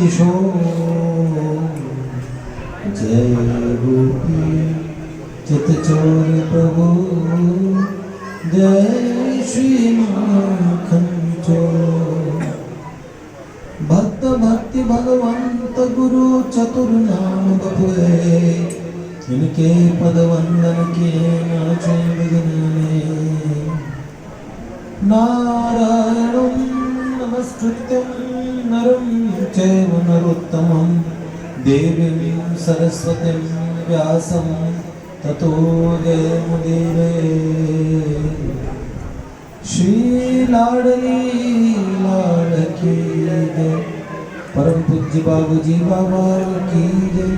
किशोर जय गोपी चित चोर प्रभु जय श्री माखन चोर भक्त भक्ति भगवंत गुरु चतुर नाम बपुए इनके पद वंदन के नाचे विघ्ने नारायणं नमस्कृत्यं नरं चैव नरोत्तमं देवीं सरस्वतीं व्यासं ततो जयमुदीरये श्री लाडली लाडकी जय परम पूज्य बाबूजी बाबा की जय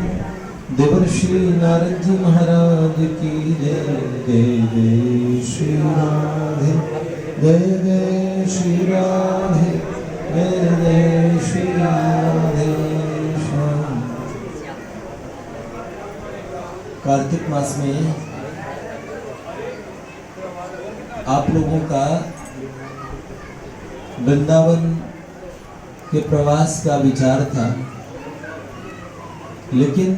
देवर्षि नारद जी महाराज की जय जय जय श्री राधे जय जय श्री राधे जय जय श्री राधे श्याम। कार्तिक मास में आप लोगों का वृंदावन के प्रवास का विचार था, लेकिन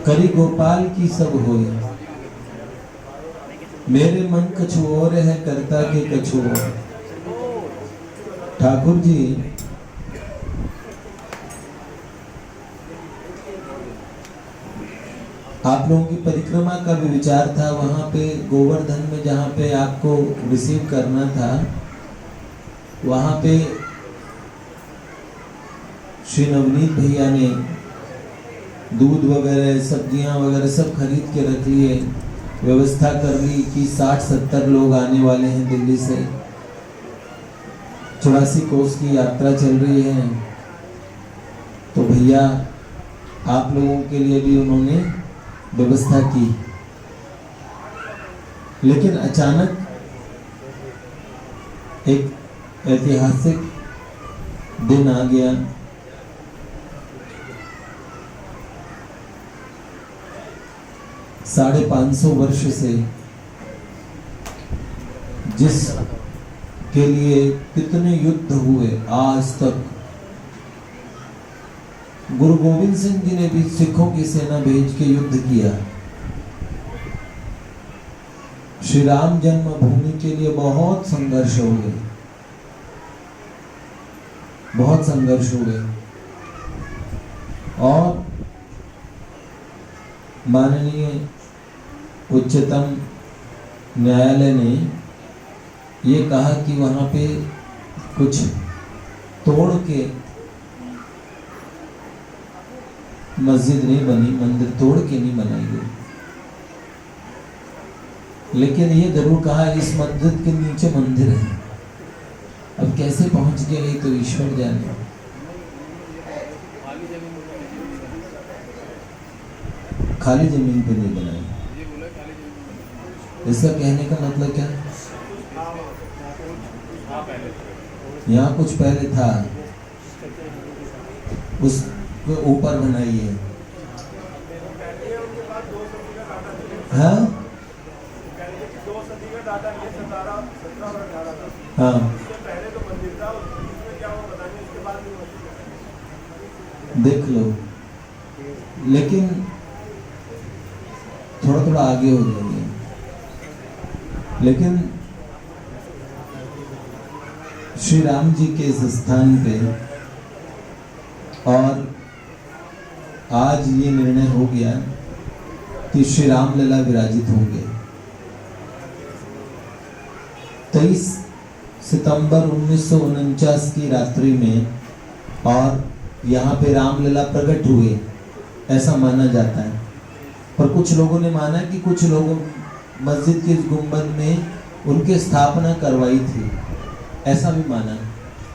करी गोपाल की सब होए, मेरे मन कछु और है करता के कछु और। ठाकुर जी आप लोगों की परिक्रमा का भी विचार था, वहां पे गोवर्धन में जहां पे आपको रिसीव करना था, वहां पे श्री नवनीत भैया ने दूध वगैरह सब्जियां वगैरह सब खरीद के रख लिए, व्यवस्था कर ली कि 60-70 लोग आने वाले हैं दिल्ली से, 84 कोस की यात्रा चल रही है। तो भैया आप लोगों के लिए भी उन्होंने व्यवस्था की, लेकिन अचानक एक ऐतिहासिक दिन आ गया। साढ़े 500 वर्ष से जिस के लिए कितने युद्ध हुए, आज तक गुरु गोविंद सिंह जी ने भी सिखों की सेना भेज के युद्ध किया। श्री राम जन्मभूमि के लिए बहुत संघर्ष हुए, बहुत संघर्ष हुए, और माननीय उच्चतम न्यायालय ने ये कहा कि वहां पे कुछ तोड़ के मस्जिद नहीं बनी, मंदिर तोड़ के नहीं बनाई गई, लेकिन ये जरूर कहा इस मस्जिद के नीचे मंदिर है। अब कैसे पहुंच गया ये तो ईश्वर जाने। खाली जमीन पे नहीं बनाई, इसका कहने का मतलब क्या? यहाँ कुछ पहले था, उसके ऊपर बनाई है। हाँ हाँ, देख लो, लेकिन थोड़ा थोड़ा आगे हो जाएंगे। लेकिन श्री राम जी के इस स्थान पे और आज ये निर्णय हो गया कि श्री राम लला विराजित होंगे। 23 सितंबर 1949 की रात्रि में, और यहाँ पे रामलला प्रकट हुए ऐसा माना जाता है। पर कुछ लोगों ने माना कि कुछ लोगों मस्जिद के गुंबद में उनके स्थापना करवाई थी, ऐसा भी माना।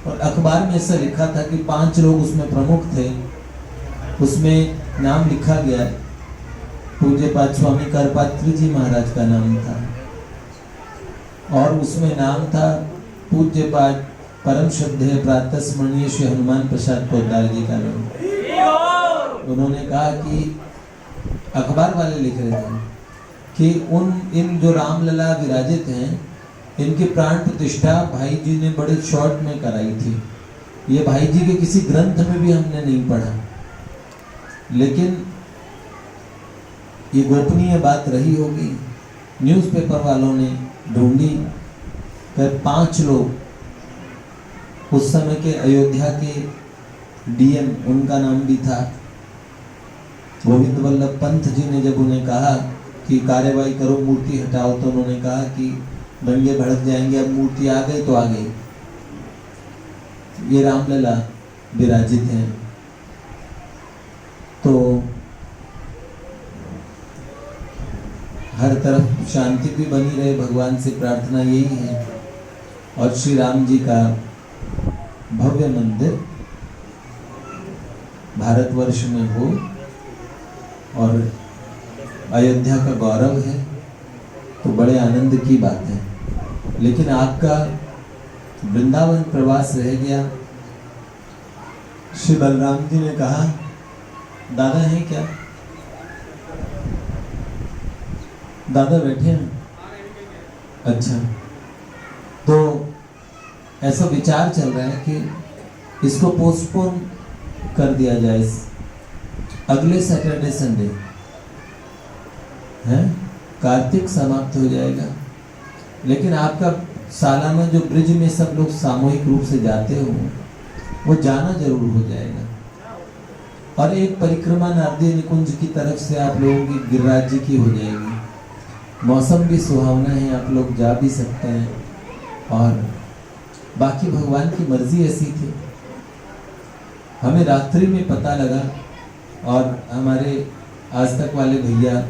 और अखबार में ऐसा लिखा था कि 5 लोग उसमें प्रमुख थे। उसमें नाम लिखा गया, पूज्य पाद स्वामी करपात्री जी महाराज का नाम था, और उसमें नाम था पूज्य पाद परम श्रद्धेय प्रातः स्मरणीय श्री हनुमान प्रसाद पोद्दार जी का नाम। उन्होंने कहा कि अखबार वाले लिख रहे थे कि इन जो रामलला विराजित हैं इनकी प्राण प्रतिष्ठा भाई जी ने बड़े शॉर्ट में कराई थी। ये भाई जी के किसी ग्रंथ में भी हमने नहीं पढ़ा, लेकिन ये गोपनीय बात रही होगी। न्यूज़पेपर वालों ने ढूंढी, फिर 5 लोग, उस समय के अयोध्या के डीएम, उनका नाम भी था गोविंद वल्लभ पंत जी ने जब उन्हें कहा कि कार्यवाही करो, मूर्ति हटाओ, तो उन्होंने कहा कि दंगे भड़क जाएंगे, अब मूर्ति आ गई तो आ गई। ये रामलला विराजित हैं। तो हर तरफ शांति भी बनी रहे, भगवान से प्रार्थना यही है। और श्री राम जी का भव्य मंदिर भारतवर्ष में हो और अयोध्या का गौरव है, तो बड़े आनंद की बात है। लेकिन आपका वृंदावन प्रवास रह गया। श्री बलराम जी ने कहा, दादा हैं क्या? दादा बैठे हैं? अच्छा, तो ऐसा विचार चल रहा है कि इसको पोस्टपोन कर दिया जाए, अगले सैटरडे संडे है, कार्तिक समाप्त हो जाएगा। लेकिन आपका सालाना जो ब्रिज में सब लोग सामूहिक रूप से जाते हो, वो जाना जरूर हो जाएगा। और एक परिक्रमा नारदीय निकुंज की तरफ से आप लोगों की गिरिराज जी की हो जाएगी। मौसम भी सुहावना है, आप लोग जा भी सकते हैं। और बाकी भगवान की मर्जी ऐसी थी। हमें रात्रि में पता लगा, और हमारे आज तक वाले भैया,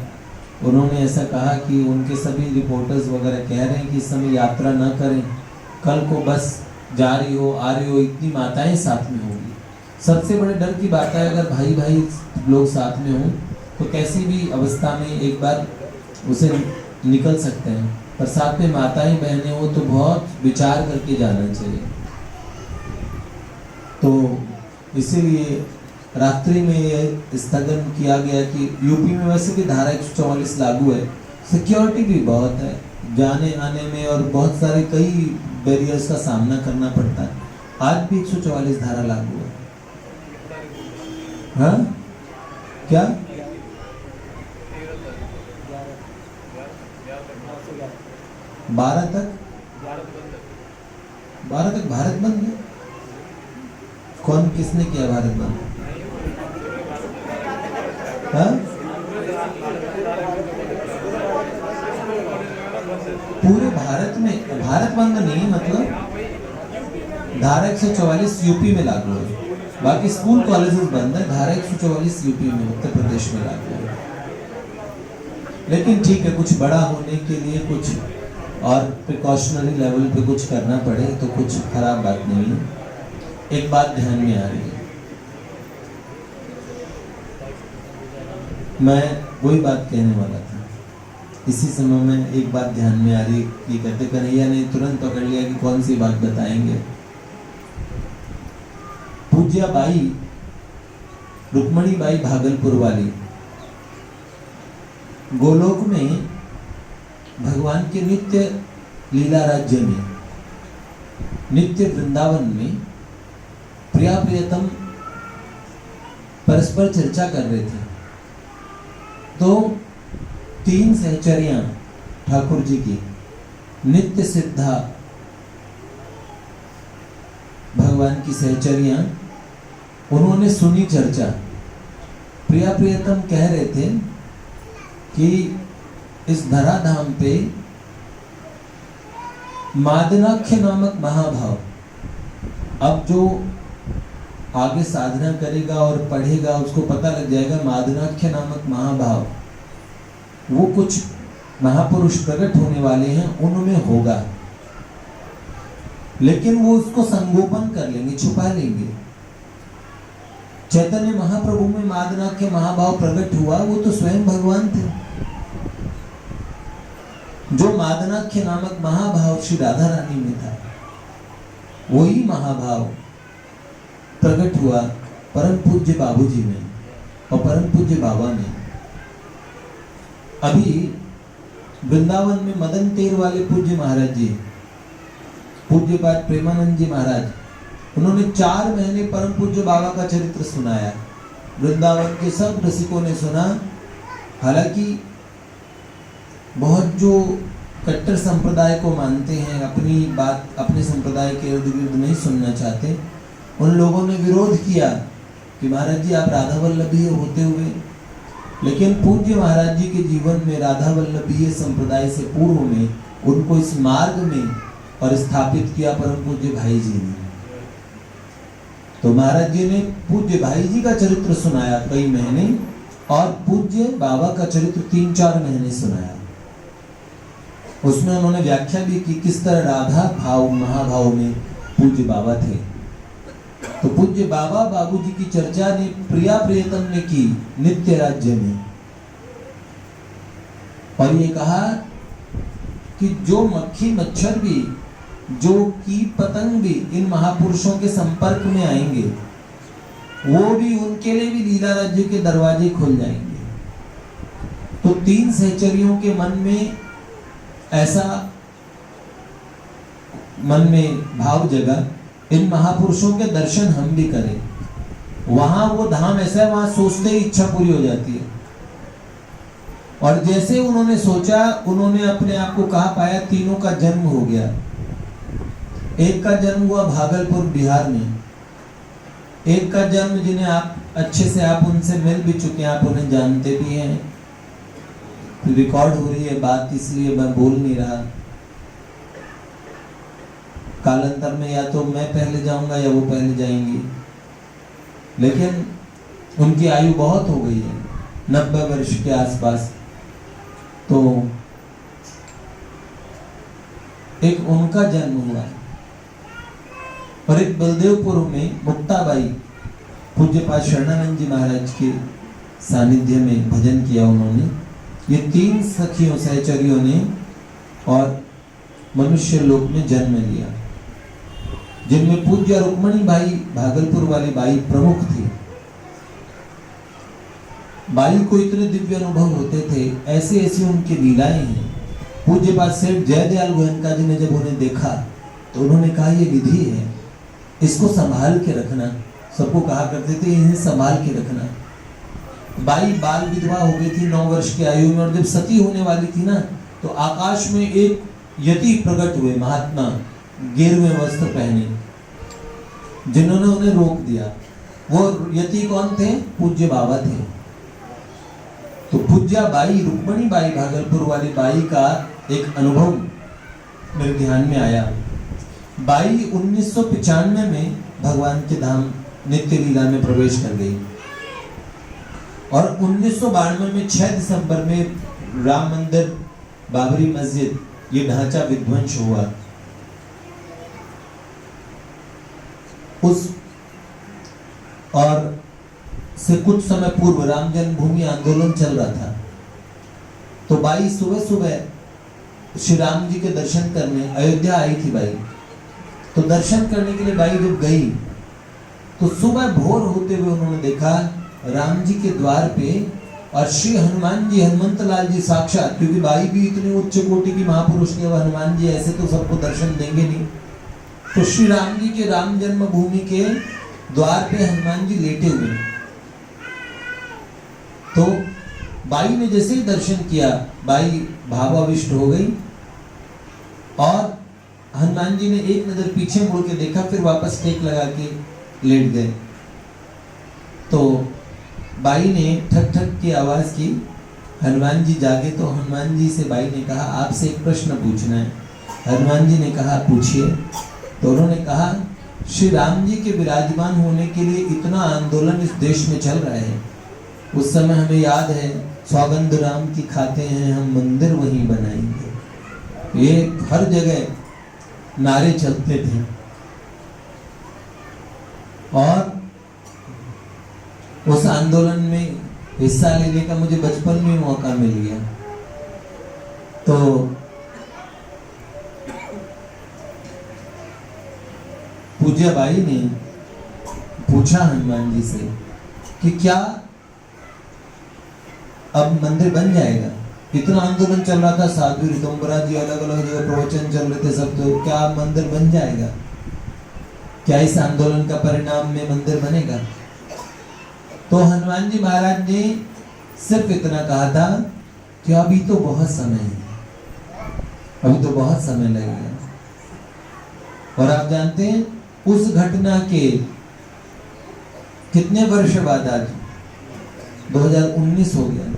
उन्होंने ऐसा कहा कि उनके सभी रिपोर्टर्स वगैरह कह रहे हैं कि इस समय यात्रा ना करें, कल को बस जा रही हो आ रही हो, इतनी माताएं साथ में होंगी। सबसे बड़े डर की बात है, अगर भाई भाई लोग साथ में हों तो कैसी भी अवस्था में एक बार उसे निकल सकते हैं, पर साथ में माताएं बहनें हो तो बहुत विचार करके जाना चाहिए। तो इसीलिए रात्रि में ये स्थगन किया गया कि यूपी में वैसे भी धारा 144 लागू है, सिक्योरिटी भी बहुत है जाने आने में, और बहुत सारे कई बैरियर्स का सामना करना पड़ता है। आज भी 144 धारा लागू है। हाँ क्या? 12 तक भारत बंद है? कौन किसने किया भारत बंद? हाँ? पूरे भारत में भारत बंद नहीं, मतलब धारा 144 यूपी में लागू है, बाकी स्कूल कॉलेजेस बंद है। धारा 144 यूपी में, उत्तर प्रदेश में लागू है। लेकिन ठीक है, कुछ बड़ा होने के लिए कुछ और प्रिकॉशनरी लेवल पे कुछ करना पड़े तो कुछ खराब बात नहीं है। एक बात ध्यान में आ रही है, मैं वही बात कहने वाला था, इसी समय में एक बात ध्यान में आ रही कि कहते कन्हैया ने तुरंत पकड़ लिया कि कौन सी बात बताएंगे। पूज्या बाई, रुक्मणी बाई भागलपुर वाली, गोलोक में भगवान के नित्य लीला राज्य में, नित्य वृंदावन में प्रिया प्रियतम परस्पर चर्चा कर रहे थे। तो 3 सहचरियां ठाकुर जी की नित्य सिद्धा भगवान की सहचरियां, उन्होंने सुनी चर्चा। प्रिया प्रियतम कह रहे थे कि इस धराधाम पे मादनाख्य नामक महाभाव, अब जो आगे साधना करेगा और पढ़ेगा उसको पता लग जाएगा, मादनाख्य नामक महाभाव वो कुछ महापुरुष प्रकट होने वाले हैं, उनमें होगा, लेकिन वो उसको संगोपन कर लेंगे, छुपा लेंगे। चैतन्य महाप्रभु में मादनाख्य महाभाव प्रकट हुआ, वो तो स्वयं भगवान थे। जो मादनाख्य नामक महाभाव श्री राधा रानी में था, वही महाभाव प्रकट हुआ परम पूज्य बाबूजी में और परम पूज्य बाबा में। अभी वृंदावन में मदन तेर वाले पूज्य महाराज जी पूज्यपाद प्रेमानंद जी महाराज, उन्होंने 4 महीने परम पूज्य बाबा का चरित्र सुनाया। वृंदावन के सब रसिकों ने सुना। हालांकि बहुत जो कट्टर संप्रदाय को मानते हैं, अपनी बात अपने संप्रदाय के इर्द गिर्द नहीं सुनना चाहते, उन लोगों ने विरोध किया कि महाराज जी आप राधा वल्लभीय होते हुए। लेकिन पूज्य महाराज जी के जीवन में राधा वल्लभीय संप्रदाय से पूर्व में उनको इस मार्ग में और स्थापित किया परम पूज्य भाई जी ने। तो महाराज जी ने पूज्य भाई जी का चरित्र सुनाया कई महीने, और पूज्य बाबा का चरित्र 3-4 महीने सुनाया। उसमें उन्होंने व्याख्या भी की किस तरह राधा भाव महाभाव में पूज्य बाबा थे। तो पूज्य बाबा बाबू जी की चर्चा ने प्रिया प्रियतम ने की नित्य राज्य में, और ये कहा कि जो मक्खी मच्छर भी, जो कीट पतंग भी इन महापुरुषों के संपर्क में आएंगे, वो भी उनके लिए भी लीला राज्य के दरवाजे खुल जाएंगे। तो 3 सहचरियों के मन में ऐसा मन में भाव जगा, इन महापुरुषों के दर्शन हम भी करें। वहां वो धाम ऐसा है, वहां सोचते ही इच्छा पूरी हो जाती है। और जैसे उन्होंने सोचा, उन्होंने अपने आप को कहा पाया, तीनों का जन्म हो गया। एक का जन्म हुआ भागलपुर बिहार में, एक का जन्म जिन्हें आप अच्छे से आप उनसे मिल भी चुके हैं, आप उन्हें जानते भी हैं, रिकॉर्ड हो रही है बात इसलिए मैं बोल नहीं रहा। कालांतर में या तो मैं पहले जाऊंगा या वो पहले जाएंगी, लेकिन उनकी आयु बहुत हो गई है, 90 वर्ष के आसपास। तो एक उनका जन्म हुआ, और एक बलदेवपुर में मुक्ताबाई पूज्यपाद शरणानंद जी महाराज के सानिध्य में भजन किया उन्होंने। ये 3 सखियों सहचरियों ने और मनुष्य लोक में जन्म लिया, जिनमें पूज्य रुक्मणी बाई भागलपुर वाली बाई प्रमुख थी। बाई को इतने दिव्य अनुभव होते थे, ऐसी ऐसी उनकी लीलाएं हैं। पूज्यपाद सेठ जयदयाल गोयनका जी ने जब उन्हें देखा तो उन्होंने कहा ये विधि है, इसको संभाल के रखना। सबको कहा करते थे इन्हें संभाल के रखना। बाई बाल विधवा हो गई थी 9 वर्ष की आयु में, और जब सती होने वाली थी ना, तो आकाश में एक यति प्रकट हुए महात्मा, गेरुए वस्त्र पहने, जिन्होंने उन्हें रोक दिया। वो यति कौन थे? पूज्य बाबा थे। तो पूज्या बाई रुक्मणी बाई भागलपुर वाली बाई का एक अनुभव मेरे ध्यान में आया। बाई 1995 में भगवान के धाम नित्य लीला में प्रवेश कर गई, और 1992 में 6 दिसंबर में राम मंदिर, बाबरी मस्जिद, ये ढांचा विध्वंस हुआ। उस और से कुछ समय पूर्व राम जन्मभूमि आंदोलन चल रहा था। तो बाई सुबह सुबह श्री राम जी के दर्शन करने अयोध्या आई थी बाई। तो दर्शन करने के लिए बाई जब गई, तो सुबह भोर होते हुए उन्होंने देखा राम जी के द्वार पे, और श्री हनुमान जी, हनुमंत लाल जी साक्षात, क्योंकि बाई भी इतने उच्च कोटि की महापुरुष थे, हनुमान जी ऐसे तो सबको दर्शन देंगे नहीं। तो श्री राम जी के राम जन्मभूमि के द्वार पे हनुमान जी लेटे हुए। तो बाई ने जैसे ही दर्शन किया, बाई भावाविष्ट हो गई, और हनुमान जी ने एक नजर पीछे मुड़ के देखा, फिर वापस टेक लगा के लेट गए। तो बाई ने ठक ठक की आवाज की, हनुमान जी जागे। तो हनुमान जी से बाई ने कहा आपसे एक प्रश्न पूछना है। हनुमान जी ने कहा पूछिए। तो उन्होंने कहा श्री राम जी के विराजमान होने के लिए इतना आंदोलन इस देश में चल रहा है, उस समय हमें याद है सौगंध राम की खाते हैं हम, मंदिर वहीं बनाएंगे, ये हर जगह नारे चलते थे। और उस आंदोलन में हिस्सा लेने का मुझे बचपन में मौका मिल गया। तो पूज्य बाई ने पूछा हनुमान जी से कि क्या अब मंदिर बन जाएगा? इतना आंदोलन चल रहा था, साध्वी ऋतुम्बरा जी अलग अलग जगह प्रवचन चल रहे थे सब, तो क्या मंदिर बन जाएगा? क्या इस आंदोलन का परिणाम में मंदिर बनेगा? तो हनुमान जी महाराज ने सिर्फ इतना कहा था कि अभी तो बहुत समय है, अभी तो बहुत समय लगेगा। और आप जानते हैं उस घटना के कितने वर्ष बाद, आज 2019 हो गया,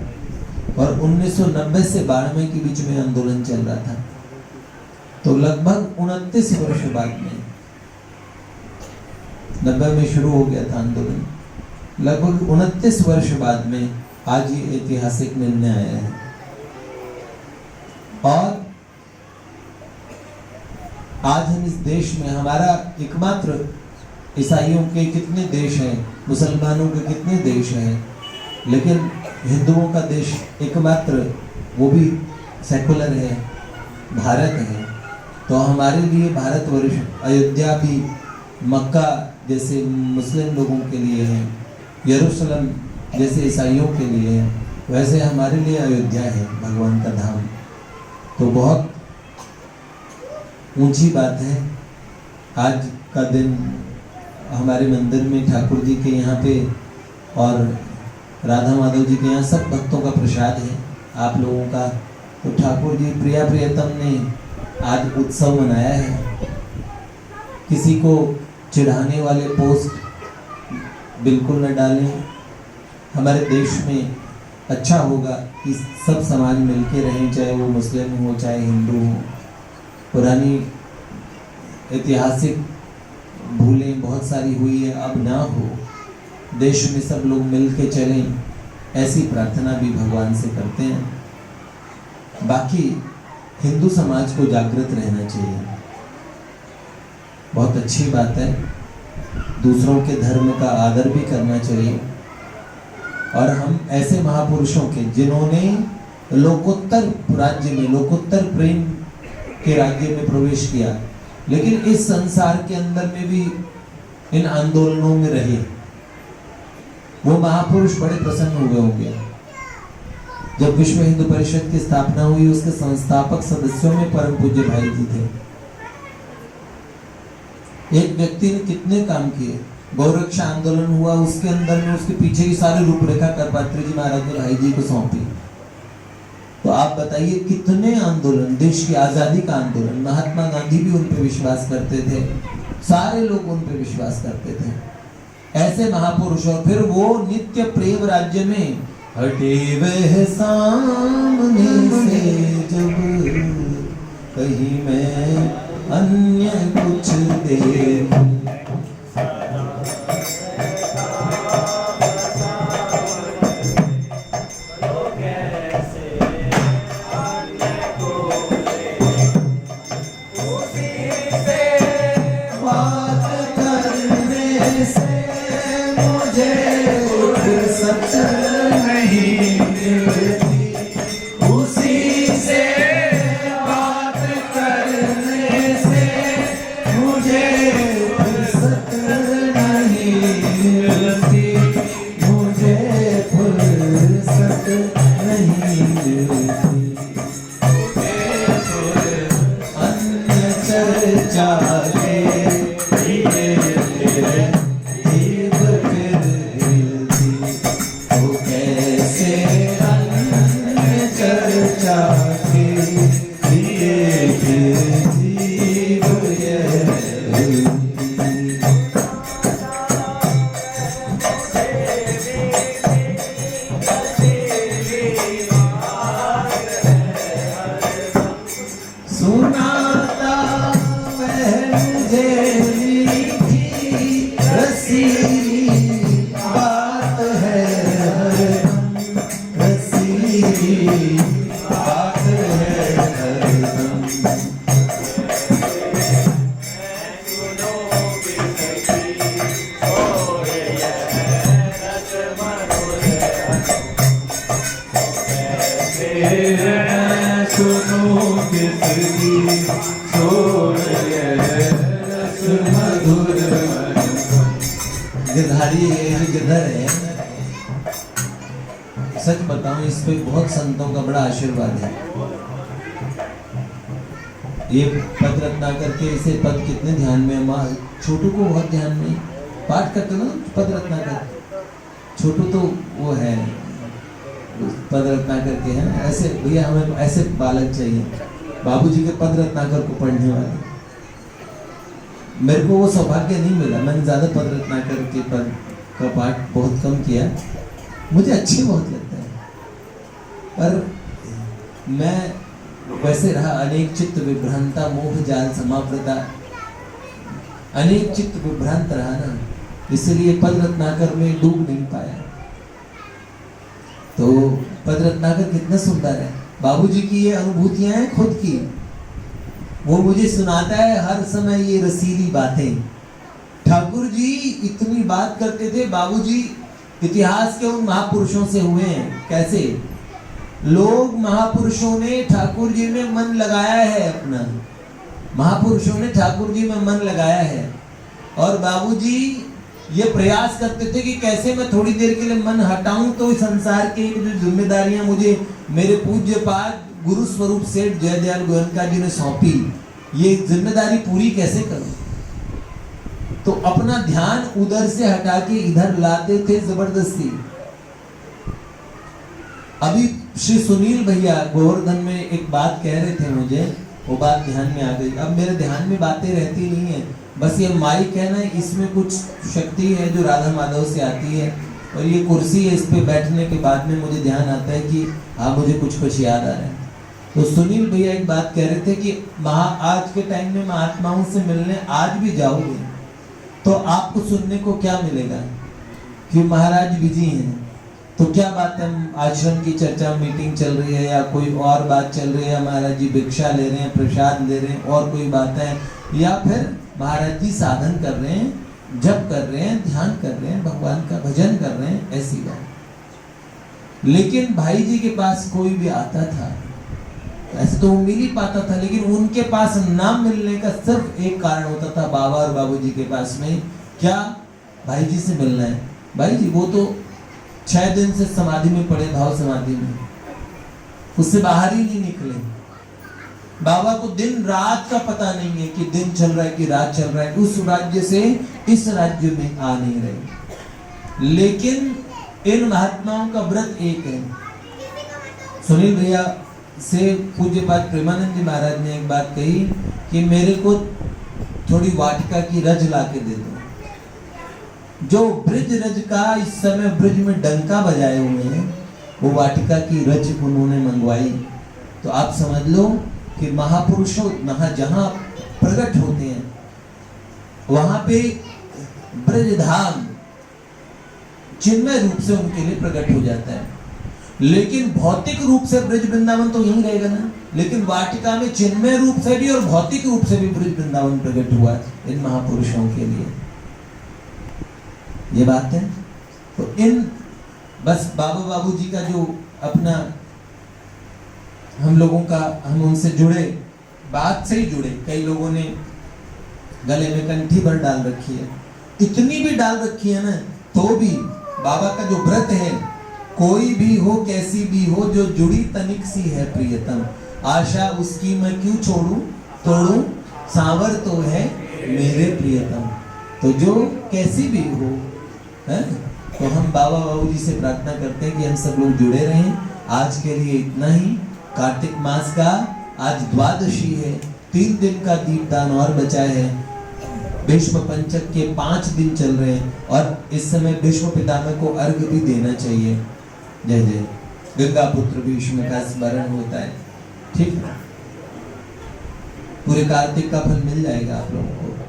और 1990 से 92 के बीच में आंदोलन चल रहा था, तो लगभग 29 वर्ष बाद में, 90 में शुरू हो गया था आंदोलन, लगभग 29 वर्ष बाद में आज ये ऐतिहासिक निर्णय आया है। और आज हम इस देश में, हमारा एकमात्र, ईसाइयों के कितने देश हैं, मुसलमानों के कितने देश हैं, लेकिन हिंदुओं का देश एकमात्र, वो भी सेकुलर है, भारत है। तो हमारे लिए भारतवर्ष, अयोध्या भी मक्का जैसे मुस्लिम लोगों के लिए है, यरूशलेम जैसे ईसाइयों के लिए है, वैसे हमारे लिए अयोध्या है भगवान का धाम। तो बहुत ऊंची बात है। आज का दिन हमारे मंदिर में ठाकुर जी के यहाँ पे और राधा माधव जी के यहाँ सब भक्तों का प्रसाद है, आप लोगों का। तो ठाकुर जी प्रिया प्रियतम ने आज उत्सव मनाया है। किसी को चिढ़ाने वाले पोस्ट बिल्कुल न डालें। हमारे देश में अच्छा होगा कि सब समाज मिलके रहें, चाहे वो मुस्लिम हो चाहे हिंदू हो। पुरानी ऐतिहासिक भूलें बहुत सारी हुई है, अब ना हो। देश में सब लोग मिल के चलें, ऐसी प्रार्थना भी भगवान से करते हैं। बाकी हिंदू समाज को जागृत रहना चाहिए, बहुत अच्छी बात है। दूसरों के धर्म का आदर भी करना चाहिए। और हम ऐसे महापुरुषों के, जिन्होंने लोकोत्तर राज्य में, लोकोत्तर प्रेम के राज्य में प्रवेश किया, लेकिन इस संसार के अंदर में भी इन आंदोलनों में रहे, वो महापुरुष बड़े प्रसन्न हुए होंगे। जब विश्व हिंदू परिषद की स्थापना हुई, उसके संस्थापक सदस्यों में परम पूज्य भाई जी थे। एक व्यक्ति ने कितने काम किए। गौरक्षा आंदोलन हुआ, उसके अंदर में उसके पीछे की सारी रूपरेखा करपात्री जी महाराज ने भाई जी को सौंपी। तो आप बताइए कितने आंदोलन, देश की आजादी का आंदोलन, महात्मा गांधी भी उन पे विश्वास करते थे, सारे लोग उन पे विश्वास करते थे। ऐसे महापुरुष, और फिर वो नित्य प्रेम राज्य में हटे वह सामने से जब कहीं मैं अन्य कुछ देखूं। सच बताऊं, इस पे बहुत संतों का बड़ा आशीर्वाद है। ये पद रत्नाकर के इसे पद कितने ध्यान में, माँ छोटू को बहुत ध्यान में पाठ करते ना पद रत्नाकर। छोटू तो वो है पद रत्नाकर के हैं। ऐसे भैया हमें ऐसे बालक चाहिए, बाबूजी के पद रत्नाकर को पढ़ने वाले। मेरे को वो सौभाग्य नहीं मिला, मैंने ज्यादा पद रत्नाकर के पद का पाठ बहुत कम किया, मुझे अच्छे बहुत लगता है। पर मैं वैसे रहा, अनेक चित्त विभ्रांता मोह जाल समावृता, अनेक चित्त विभ्रांत रहा ना, इसलिए पद रत्नाकर में डूब नहीं पाया। तो पद रत्नाकर कितना सुंदर है। बाबूजी की ये अनुभूतियां हैं खुद की, वो मुझे सुनाता है हर समय ये रसीली बातें। ठाकुर जी इतनी बात करते थे, बाबूजी इतिहास के उन महापुरुषों से हुए हैं। कैसे लोग महापुरुषों ने ठाकुर जी में मन लगाया है अपना, महापुरुषों ने ठाकुर जी में मन लगाया है। और बाबूजी ये प्रयास करते थे कि कैसे मैं थोड़ी देर के लिए मन हटाऊं तो इस संसार की जो जिम्मेदारियां मुझे मेरे पूज्य पाद गुरु स्वरूप सेठ जयदयाल गोयनका जी ने सौंपी, ये जिम्मेदारी पूरी कैसे करूं। तो अपना ध्यान उधर से हटा के इधर लाते थे जबरदस्ती। अभी श्री सुनील भैया गोवर्धन में एक बात कह रहे थे, मुझे वो बात ध्यान में आ गई। अब मेरे ध्यान में बातें रहती नहीं है, बस ये माइक है ना, इसमें कुछ शक्ति है जो राधा माधव से आती है, और ये कुर्सी है, इस पे बैठने के बाद में मुझे ध्यान आता है कि हाँ मुझे कुछ याद आ रहा है। तो सुनील भैया एक बात कह रहे थे कि आज के टाइम में महात्माओं से मिलने आज भी जाओगे तो आपको सुनने को क्या मिलेगा कि महाराज बिजी हैं। तो क्या बात है, आश्रम की चर्चा मीटिंग चल रही है या कोई और बात चल रही है, महाराज जी भिक्षा ले रहे हैं, प्रसाद ले रहे हैं, और कोई बात है, या फिर महाराज जी साधन कर रहे हैं, जप कर रहे हैं, ध्यान कर रहे हैं, भगवान का भजन कर रहे हैं, ऐसी बात। लेकिन भाई जी के पास कोई भी आता था, ऐसे तो वो मिल ही पाता था, लेकिन उनके पास ना मिलने का सिर्फ एक कारण होता था, बाबा और बाबूजी के पास में, क्या भाई जी से मिलना है। भाई जी वो तो 6 दिन से समाधि में पड़े, भाव समाधि में, उससे बाहर ही नहीं निकले। बाबा को दिन रात का पता नहीं है कि दिन चल रहा है कि रात चल रहा है, उस राज्य से इस राज्य में आ नहीं रहे। लेकिन इन महात्माओं का व्रत एक है। सुनील भैया से पूज्यपाद प्रेमानंद जी महाराज ने एक बात कही कि मेरे को थोड़ी वाटिका की रज ला के दे दो। जो ब्रिज रज का इस समय ब्रिज में डंका बजाए हुए हैं, वो वाटिका की रज उन्होंने मंगवाई। तो आप समझ लो कि महापुरुषों जहां प्रकट होते हैं वहां पे ब्रज धाम चिन्मय रूप से उनके लिए प्रकट हो जाता है। लेकिन भौतिक रूप से ब्रज वृंदावन तो यहीं रहेगा ना, लेकिन वाटिका में चिन्मय रूप से भी और भौतिक रूप से भी ब्रज वृंदावन प्रकट हुआ इन महापुरुषों के लिए। ये बात है। तो इन बस बाबा बाबूजी का जो अपना हम लोगों का, हम उनसे जुड़े, बात से ही जुड़े। कई लोगों ने गले में कंठी भर डाल रखी है, इतनी भी डाल रखी है ना, तो भी बाबा का जो व्रत है, कोई भी हो कैसी भी हो, जो जुड़ी तनिक सी है प्रियतम, आशा उसकी मैं क्यों छोड़ूं तोड़ूं, सांवर तो है मेरे प्रियतम। तो जो कैसी भी हो है, तो हम बाबा बाबूजी से प्रार्थना करते हैं कि हम सब लोग जुड़े रहें। आज के लिए इतना ही। कार्तिक मास का आज द्वादशी है, 3 दिन का दीपदान और बचा है। भीष्म पंचक के 5 दिन चल रहे हैं और इस समय भीष्म पितामह को अर्घ्य भी देना चाहिए। जय जय गंगा पुत्र भीष्म का स्मरण होता है। ठीक है, पूरे कार्तिक का फल मिल जाएगा आप लोगों को।